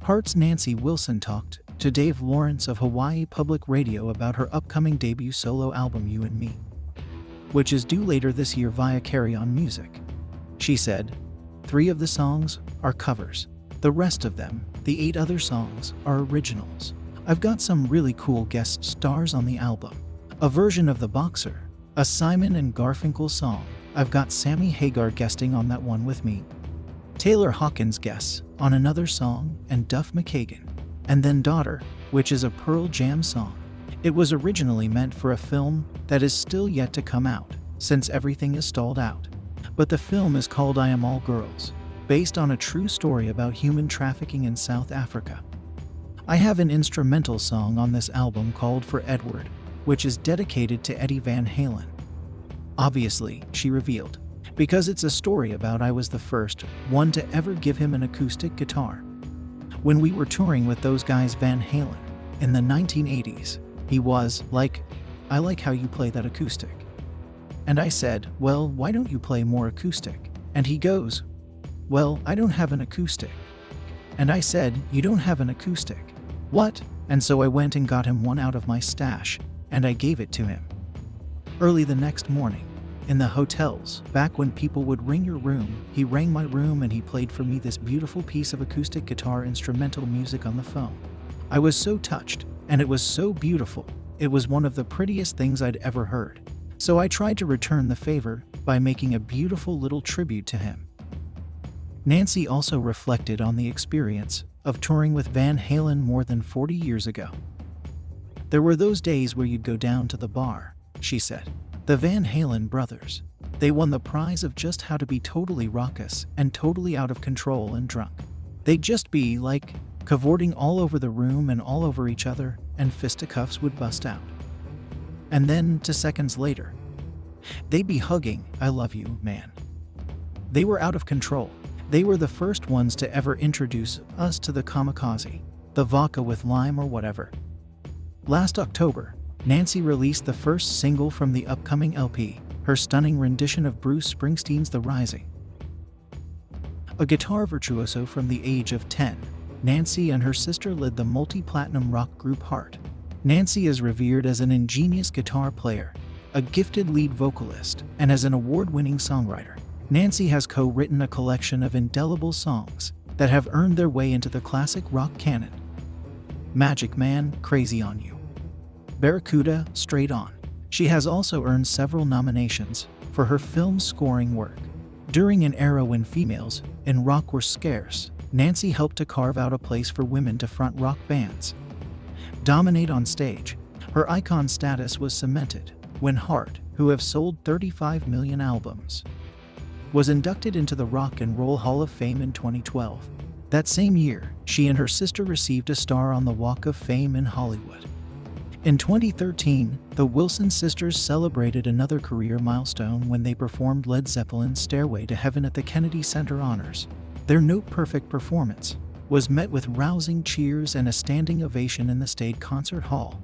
Heart's Nancy Wilson talked to Dave Lawrence of Hawaii Public Radio about her upcoming debut solo album You and Me, which is due later this year via Carry On Music. She said, 3 of the songs are covers. The rest of them, the 8 other songs, are originals. I've got some really cool guest stars on the album. A version of The Boxer, a Simon and Garfunkel song. I've got Sammy Hagar guesting on that one with me. Taylor Hawkins guests on another song, and Duff McKagan. And then Daughter, which is a Pearl Jam song. It was originally meant for a film that is still yet to come out, since everything is stalled out. But the film is called I Am All Girls, based on a true story about human trafficking in South Africa. I have an instrumental song on this album called For Edward, which is dedicated to Eddie Van Halen. Obviously, she revealed, because it's a story about I was the first one to ever give him an acoustic guitar. When we were touring with those guys Van Halen in the 1980s, he was like, I like how you play that acoustic. And I said, well, why don't you play more acoustic? And he goes, well, I don't have an acoustic. And I said, you don't have an acoustic? What? And so I went and got him one out of my stash, and I gave it to him. Early the next morning, in the hotels, back when people would ring your room, he rang my room and he played for me this beautiful piece of acoustic guitar instrumental music on the phone. I was so touched, and it was so beautiful. It was one of the prettiest things I'd ever heard. So I tried to return the favor by making a beautiful little tribute to him. Nancy also reflected on the experience of touring with Van Halen more than 40 years ago. There were those days where you'd go down to the bar, she said. The Van Halen brothers. They won the prize of just how to be totally raucous and totally out of control and drunk. They'd just be like cavorting all over the room and all over each other, and fisticuffs would bust out. And then, 2 seconds later, they'd be hugging, I love you, man. They were out of control. They were the first ones to ever introduce us to the kamikaze, the vodka with lime or whatever. Last October, Nancy released the first single from the upcoming LP, her stunning rendition of Bruce Springsteen's The Rising. A guitar virtuoso from the age of 10, Nancy and her sister led the multi-platinum rock group Heart. Nancy is revered as an ingenious guitar player, a gifted lead vocalist, and as an award-winning songwriter. Nancy has co-written a collection of indelible songs that have earned their way into the classic rock canon. Magic Man, Crazy on You. Barracuda, Straight On. She has also earned several nominations for her film scoring work. During an era when females in rock were scarce, Nancy helped to carve out a place for women to front rock bands. Dominate on stage. Her icon status was cemented when Heart, who have sold 35 million albums, was inducted into the Rock and Roll Hall of Fame in 2012. That same year, she and her sister received a star on the Walk of Fame in Hollywood. In 2013, the Wilson sisters celebrated another career milestone when they performed Led Zeppelin's Stairway to Heaven at the Kennedy Center Honors. Their note-perfect performance was met with rousing cheers and a standing ovation in the State Concert Hall,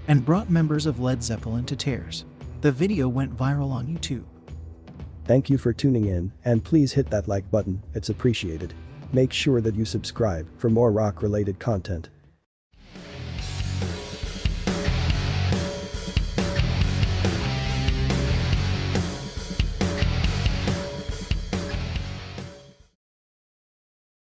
and brought members of Led Zeppelin to tears. The video went viral on YouTube. Thank you for tuning in, and please hit that like button, it's appreciated. Make sure that you subscribe for more rock-related content.